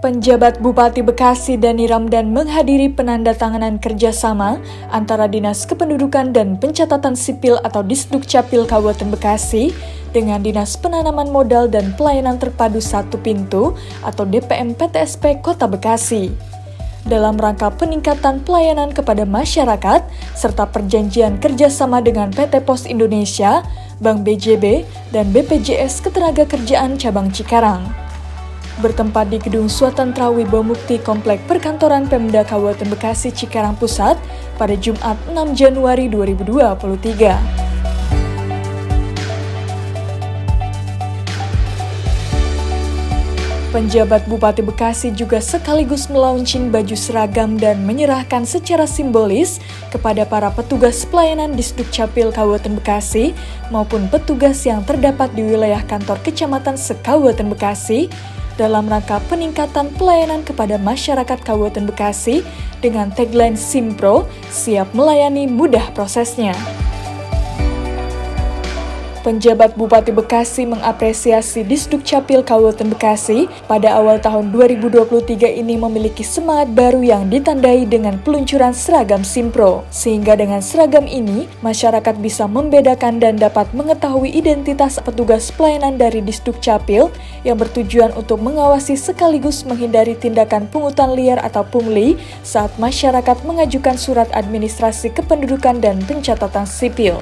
Penjabat Bupati Bekasi Dani Ramdan menghadiri penandatanganan kerjasama antara Dinas Kependudukan dan Pencatatan Sipil atau Disdukcapil Kabupaten Bekasi dengan Dinas Penanaman Modal dan Pelayanan Terpadu Satu Pintu atau DPM PTSP Kota Bekasi. Dalam rangka peningkatan pelayanan kepada masyarakat serta perjanjian kerjasama dengan PT Pos Indonesia, Bank BJB, dan BPJS Ketenagakerjaan Cabang Cikarang. Bertempat di Gedung Swatantra Wibawamukti Komplek Perkantoran Pemda Kabupaten Bekasi Cikarang Pusat pada Jumat 6 Januari 2023. Penjabat Bupati Bekasi juga sekaligus melaunching baju seragam dan menyerahkan secara simbolis kepada para petugas pelayanan Disdukcapil Kabupaten Bekasi maupun petugas yang terdapat di wilayah kantor kecamatan se-Kabupaten Bekasi dalam rangka peningkatan pelayanan kepada masyarakat Kabupaten Bekasi dengan tagline Simpro, siap melayani mudah prosesnya. Penjabat Bupati Bekasi mengapresiasi Disdukcapil Kabupaten Bekasi pada awal tahun 2023 ini memiliki semangat baru yang ditandai dengan peluncuran seragam Simpro. Sehingga dengan seragam ini, masyarakat bisa membedakan dan dapat mengetahui identitas petugas pelayanan dari Disdukcapil yang bertujuan untuk mengawasi sekaligus menghindari tindakan pungutan liar atau pungli saat masyarakat mengajukan surat administrasi kependudukan dan pencatatan sipil.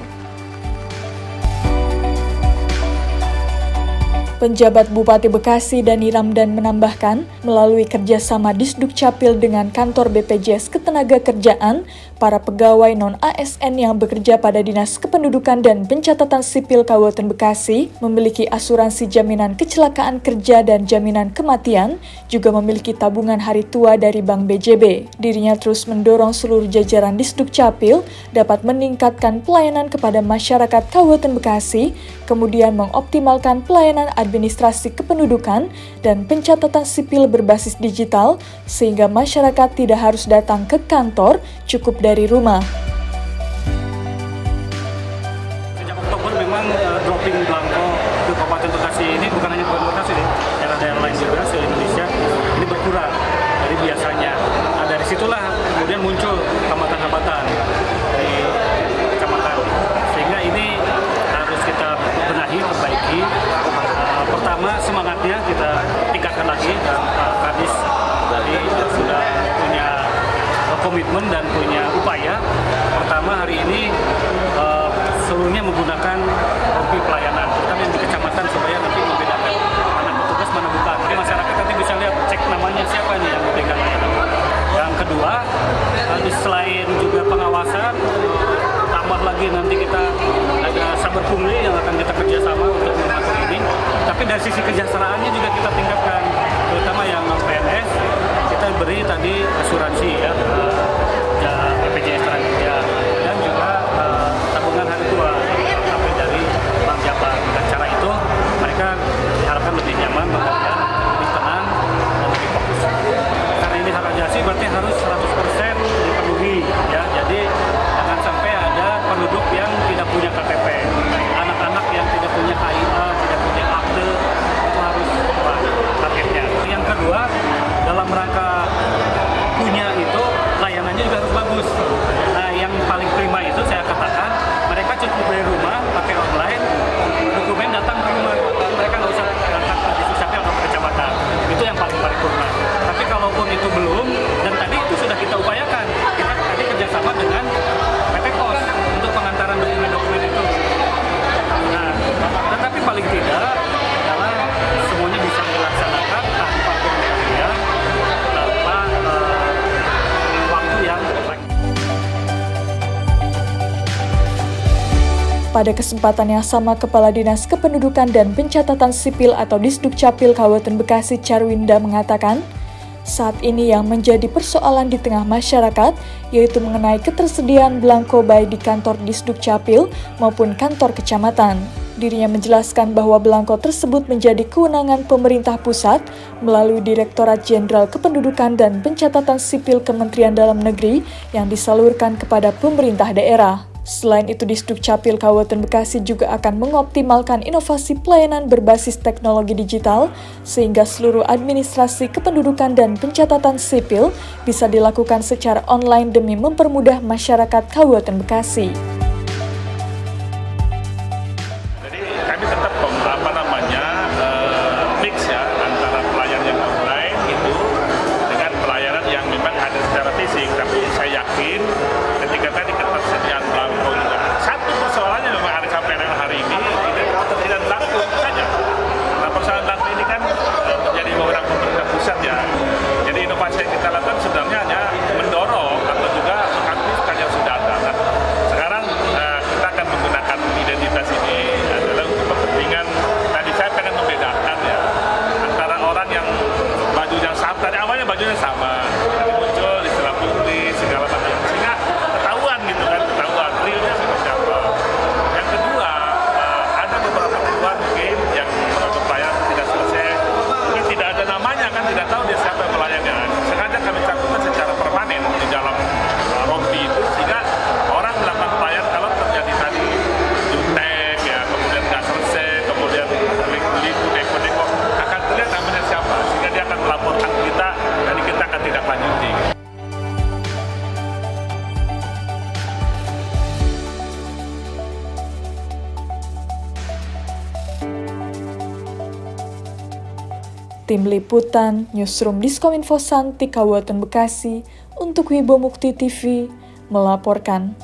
Penjabat Bupati Bekasi Dani Ramdan menambahkan, melalui kerjasama Disdukcapil dengan kantor BPJS Ketenagakerjaan, para pegawai non-ASN yang bekerja pada Dinas Kependudukan dan Pencatatan Sipil Kabupaten Bekasi memiliki asuransi jaminan kecelakaan kerja dan jaminan kematian, juga memiliki tabungan hari tua dari Bank BJB. Dirinya terus mendorong seluruh jajaran Disdukcapil dapat meningkatkan pelayanan kepada masyarakat Kabupaten Bekasi, kemudian mengoptimalkan pelayanan administrasi kependudukan dan pencatatan sipil berbasis digital, sehingga masyarakat tidak harus datang ke kantor, cukup dari rumah. Sejak Oktober memang dropping belangko ke Kabupaten Bekasi ini bukan hanya Kabupaten Bekasi, daerah-daerah lain juga se-Indonesia ini berkurang dari biasanya. Nah, dari situlah kemudian muncul hambatan-hambatan di kecamatan, sehingga ini harus kita benahi, perbaiki. Pertama, semangatnya kita tingkatkan lagi, dan Pak Kadis tadi sudah punya komitmen dan punya upaya. Pertama, hari ini seluruhnya menggunakan rompi pelayanan, terutama yang di kecamatan, supaya nanti membedakan mana petugas mana bukan. Jadi masyarakat nanti bisa lihat, cek namanya siapa nih yang memberikan layanan. Yang kedua, selain juga pengawasan, tambah lagi nanti kita ada saber pungli yang akan kita kerjasama untuk mengatur ini. Tapi dari sisi kesejahteraannya juga kita tingkatkan, terutama yang PNS, kita beri tadi asuransi ya, BPJS Tenaga dan juga tabungan hari tua sampai dari Bank Jabar. Dan cara itu mereka diharapkan lebih nyaman bekerja, lebih tenang dan lebih fokus. Karena ini hak asasi berarti harus 100% dipenuhi ya. Jadi jangan sampai ada penduduk yang tidak punya KTP, anak-anak yang tidak punya KIA, tidak punya akte, itu harus targetnya. Yang kedua, dalam rangka punya itu layanannya juga harus bagus. Nah, yang paling prima itu saya katakan, mereka cukup dari rumah pakai online, dokumen datang ke rumah, mereka nggak usah datang ke Disdukcapil atau ke kecamatan. Itu yang paling paripurna. Tapi kalaupun itu belum, dan tadi itu sudah kita upayakan, kita tadi kerjasama dengan PT Pos untuk pengantaran dokumen-dokumen itu. Nah, tetapi paling tidak adalah semuanya bisa dilaksanakan tanpa kemudian tanpa waktu yang baik. Pada kesempatan yang sama, Kepala Dinas Kependudukan dan Pencatatan Sipil atau Disdukcapil Kabupaten Bekasi Charwinda mengatakan, saat ini yang menjadi persoalan di tengah masyarakat yaitu mengenai ketersediaan belangko baik di kantor Disdukcapil maupun kantor kecamatan. Dirinya menjelaskan bahwa belangko tersebut menjadi kewenangan pemerintah pusat melalui Direktorat Jenderal Kependudukan dan Pencatatan Sipil Kementerian Dalam Negeri yang disalurkan kepada pemerintah daerah. Selain itu, Disduk Capil Kabupaten Bekasi juga akan mengoptimalkan inovasi pelayanan berbasis teknologi digital sehingga seluruh administrasi kependudukan dan pencatatan sipil bisa dilakukan secara online demi mempermudah masyarakat Kabupaten Bekasi. Jadi kami tetap mix ya antara pelayanan yang online itu dengan pelayanan yang memang ada secara fisik. Tapi saya yakin ketika tadi ketersediaan belangko juga satu persoalannya memang ada sampai dengan hari ini ketersediaan belangko saja. Nah, persoalan belangko ini kan menjadi wewenang pemerintah pusat ya. Jadi inovasi yang kita lakukan sebenarnya hanya mendorong atau juga mengaktifkan yang sudah ada. Nah, sekarang kita akan menggunakan identitas ini adalah untuk kepentingan. Tadi saya pengen membedakan ya antara orang yang bajunya sama, tadi awalnya bajunya sama, tapi muncul istilah putih segala macam sehingga ketahuan gitu kan, ketahuan realnya seperti apa. Yang kedua, ada beberapa keluhan mungkin yang produk pelayanan tidak selesai, mungkin tidak ada namanya kan, tidak tahu dia siapa yang melayani. Sengaja kami cakupan secara permanen di dalam rompi itu sehingga orang melakukan pelayanan kalau terjadi tadi jutek ya, kemudian nggak selesai, kemudian beli-beli deko-deko akan terlihat namanya siapa, sehingga dia akan melaporkan kita dan kita akan tidak lanjuti. Tim Liputan, Newsroom Diskominfo Santi Kabupaten Bekasi untuk Wibo Mukti TV melaporkan.